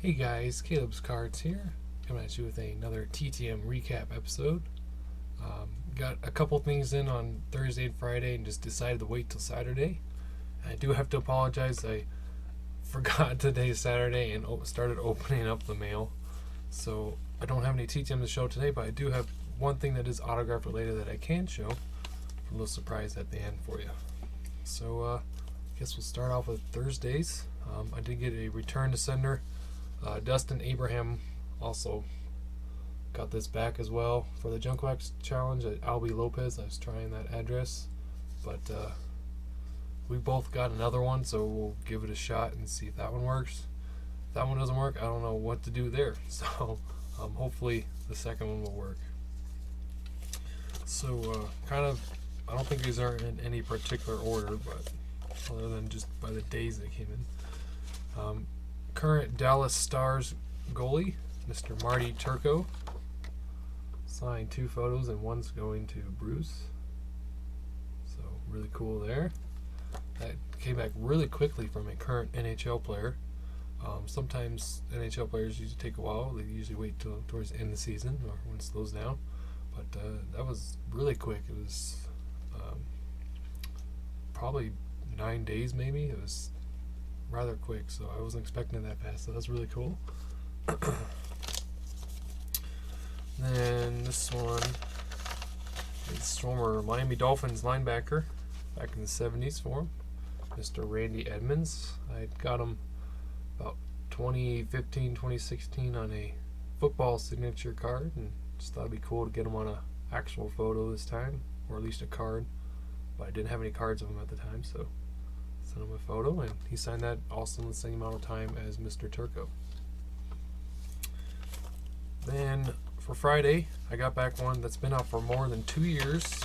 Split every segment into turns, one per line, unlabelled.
Hey guys, Caleb's Cards here, coming at you with another TTM recap episode. Got a couple things in on Thursday and Friday and just decided to wait till Saturday. I do have to apologize, I forgot today's Saturday and started opening up the mail. So I don't have any TTM to show today, but I do have one thing that is autograph related that I can show. A little surprise at the end for you. So I guess we'll start off with Thursdays. I did get a return to sender. Dustin Abraham also got this back as well for the Junk Wax Challenge at Albie Lopez. I was trying that address, but we both got another one, so we'll give it a shot and see if that one works. If that one doesn't work, I don't know what to do there. So hopefully the second one will work. So I don't think these are in any particular order, but other than just by the days they came in. Current Dallas Stars goalie, Mr. Marty Turco. Signed 2 photos and one's going to Bruce. So really cool there. That came back really quickly from a current NHL player. Sometimes NHL players usually take a while. They usually wait till towards the end of the season or when it slows down. But that was really quick. It was probably 9 days maybe. It was rather quick, so I wasn't expecting it that fast, so that's really cool. Then this one is former Miami Dolphins linebacker back in the 70s for him, Mr. Randy Edmonds. I got him about 2015, 2016 on a football signature card, and just thought it'd be cool to get him on an actual photo this time, or at least a card, but I didn't have any cards of him at the time, so sent him a photo, and he signed that also in the same amount of time as Mr. Turco. Then for Friday, I got back one that's been out for more than 2 years.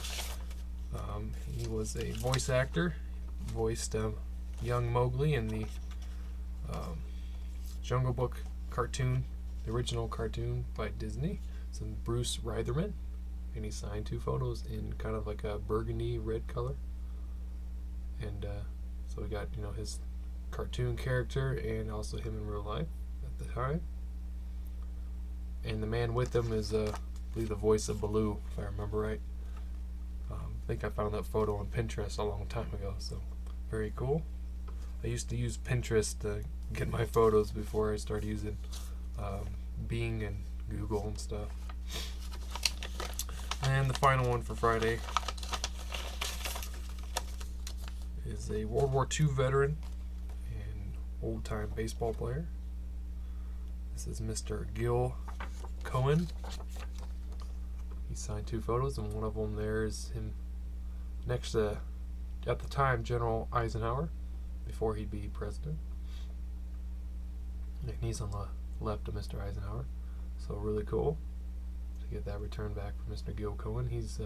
He was a voice actor, voiced young Mowgli in the Jungle Book cartoon, the original cartoon by Disney. It's Bruce Reitherman, and he signed 2 photos in kind of like a burgundy red color. And so we got, his cartoon character and also him in real life at the time. And the man with him is, I believe, the voice of Baloo, if I remember right. I think I found that photo on Pinterest a long time ago, so very cool. I used to use Pinterest to get my photos before I started using Bing and Google and stuff. And the final one for Friday is a World War II veteran and old-time baseball player. This is Mr. Gil Cohen. He signed 2 photos, and one of them there is him next to, at the time, General Eisenhower, before he'd be president. And he's on the left of Mr. Eisenhower. So really cool to get that return back from Mr. Gil Cohen. He's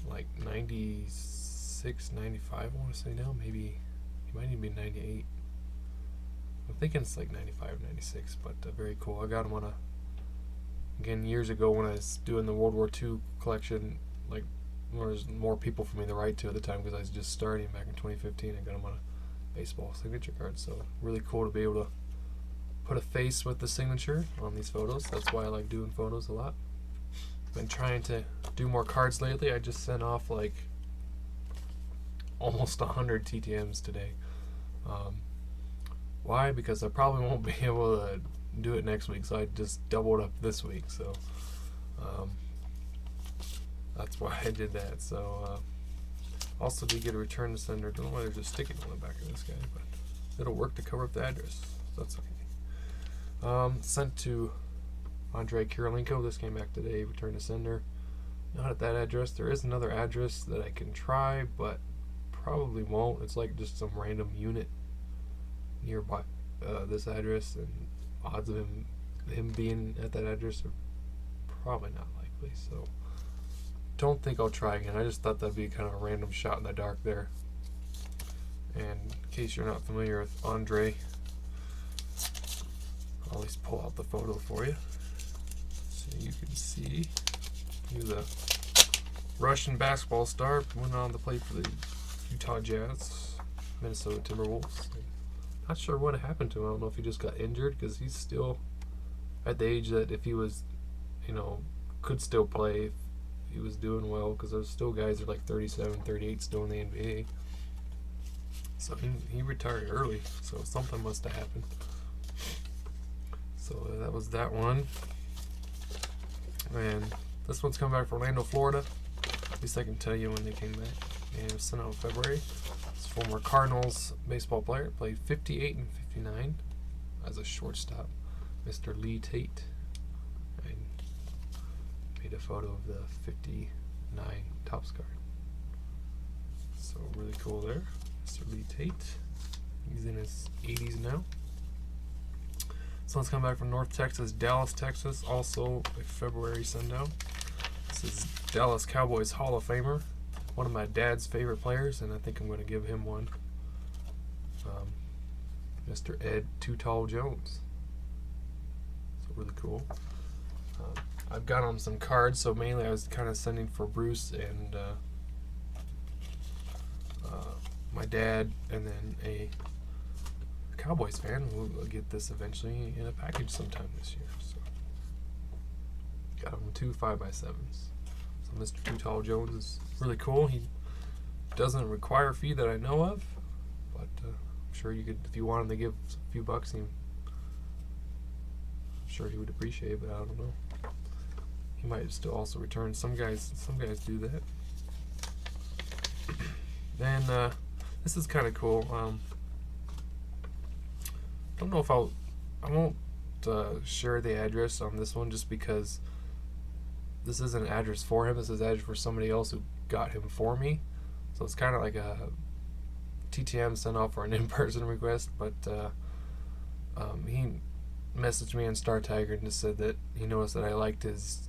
like 96, 95, I want to say now. Maybe he might even be 98. I'm thinking it's like 95, 96, but very cool. I got him on again, years ago when I was doing the World War II collection, like, there was more people for me to write to at the time because I was just starting back in 2015. I got him on a baseball signature card, so really cool to be able to put a face with the signature on these photos. That's why I like doing photos a lot. Been trying to do more cards lately. I just sent off like almost 100 TTMs today. Why? Because I probably won't be able to do it next week, so I just doubled up this week. So that's why I did that. So also did get a return to sender. Don't know why there's a sticker on the back of this guy, but it'll work to cover up the address. So that's okay. Sent to Andrei Kirilenko. This came back today. Return to sender. Not at that address. There is another address that I can try, but probably won't. It's like just some random unit nearby this address, and odds of him being at that address are probably not likely. So don't think I'll try again. I just thought that'd be kind of a random shot in the dark there. And in case you're not familiar with Andre, I'll at least pull out the photo for you so you can see. He was a Russian basketball star, went on to play for the Utah Jazz, Minnesota Timberwolves. Not sure what happened to him. I don't know if he just got injured, because he's still at the age that if he was, could still play, if he was doing well, because there's still guys that are like 37, 38 still in the NBA. So he retired early, so something must have happened. So that was that one. And this one's coming back from Orlando, Florida. At least I can tell you when they came back. And it was sent out in February. It's a former Cardinals baseball player. Played 58 and 59 as a shortstop. Mr. Lee Tate. I made a photo of the 59 Topps card. So really cool there. Mr. Lee Tate. He's in his 80s now. This one's coming back from North Texas, Dallas, Texas. Also a February sundown. This is Dallas Cowboys Hall of Famer. One of my dad's favorite players, and I think I'm going to give him one. Mr. Ed Too Tall Jones. So really cool. I've got him some cards, so mainly I was kind of sending for Bruce and my dad, and then a Cowboys fan who will get this eventually in a package sometime this year. So got him 2 5x7s. So Mr. Too Tall Jones is really cool. He doesn't require a fee that I know of, but I'm sure you could, if you wanted to give a few bucks, I'm sure he would appreciate it, but I don't know. He might still also return. Some guys do that. Then this is kind of cool. Don't know if I won't share the address on this one, just because this isn't an address for him. This is an address for somebody else who got him for me. So it's kind of like a TTM sent off for an in-person request, but he messaged me on Star Tiger and just said that he noticed that I liked his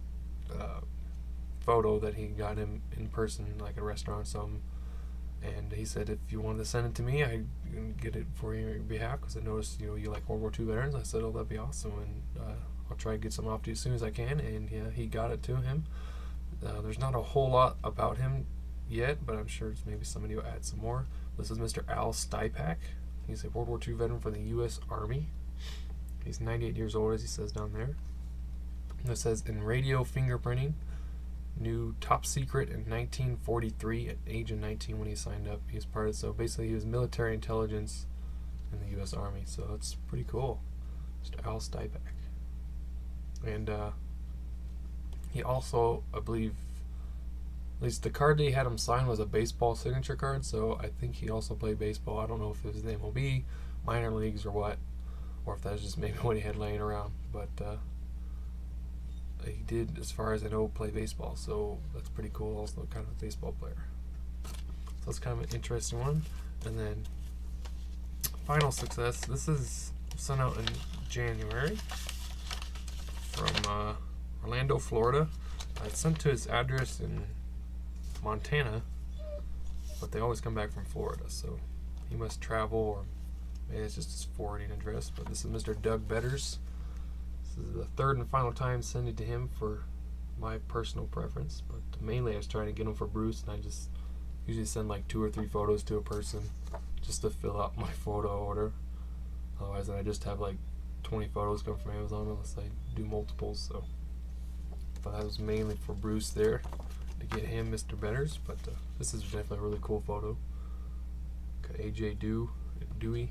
photo that he got him in person, like a restaurant or something. And he said, if you wanted to send it to me, I can get it for you on your behalf, because I noticed you like World War II veterans. I said, oh, that'd be awesome, and I'll try to get some off to you as soon as I can. And yeah, he got it to him. There's not a whole lot about him yet, but I'm sure maybe somebody will add some more. This is Mr. Al Stipak. He's a World War II veteran for the U.S. Army. He's 98 years old, as he says down there. And it says, in radio fingerprinting, new top secret in 1943 at age of 19 when he signed up. He was part of, so basically he was military intelligence in the U.S. Army, so it's pretty cool. Mr. Al Stipak. And he also, I believe, at least the card that he had him sign was a baseball signature card, so I think he also played baseball. I don't know if it was the MLB, minor leagues, or what, or if that's just maybe what he had laying around, but he did, as far as I know, play baseball, so that's pretty cool. Also kind of a baseball player, so that's kind of an interesting one. And then final success, this is sent out in January from Orlando, Florida. I sent to his address in Montana, but they always come back from Florida, so he must travel, or maybe it's just his forwarding address. But this is Mr. Doug Betters. This is the third and final time sending to him for my personal preference, but mainly I was trying to get them for Bruce, and I just usually send like 2 or 3 photos to a person just to fill out my photo order. Otherwise, I just have like 20 photos come from Amazon unless I do multiples. So, but that was mainly for Bruce there to get him Mr. Betters. But this is definitely a really cool photo. Got AJ Dewey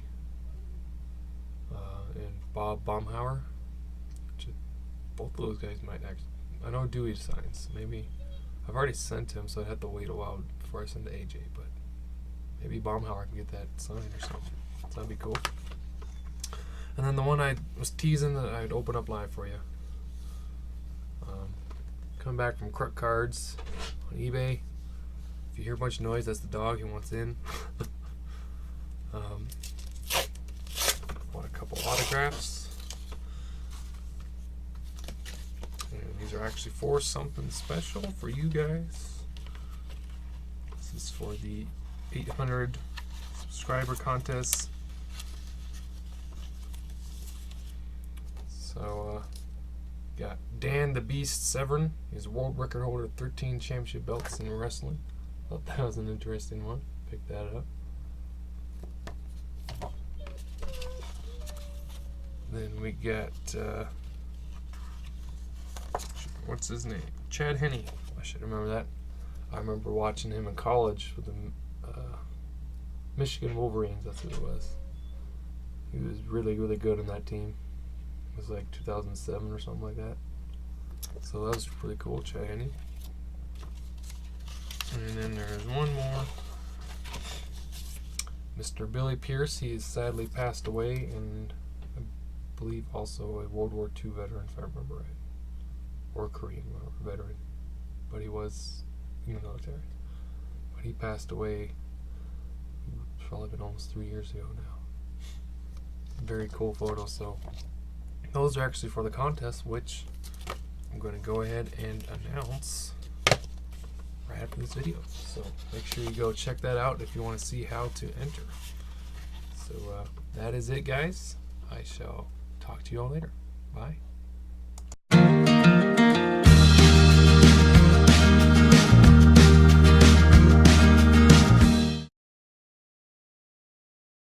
and Bob Baumhauer. Both of those guys might actually. I know Dewey signs. Maybe I've already sent him, so I'd have to wait a while before I send to AJ. But maybe Baumhauer can get that signed or something. So that'd be cool. And then the one I was teasing that I'd open up live for you. Coming back from Crook Cards on eBay. If you hear a bunch of noise, that's the dog. He wants in. Want a couple autographs. And these are actually for something special for you guys. This is for the 800 subscriber contest. So, got Dan the Beast Severn. He's a world record holder, 13 championship belts in wrestling. Thought that was an interesting one. Pick that up. Then we got what's his name? Chad Henne. I should remember that. I remember watching him in college with the Michigan Wolverines. That's who it was. He was really, really good on that team. It was like 2007 or something like that. So that was pretty cool, Chad Henne. And then there's one more. Mr. Billy Pierce. He has sadly passed away, and I believe also a World War II veteran, if I remember right. Or Korean War veteran. But he was in the military. But he passed away, it's probably been almost 3 years ago now. Very cool photo. So those are actually for the contest, which I'm going to go ahead and announce right after this video. So make sure you go check that out if you want to see how to enter. So that is it, guys. I shall talk to you all later. Bye.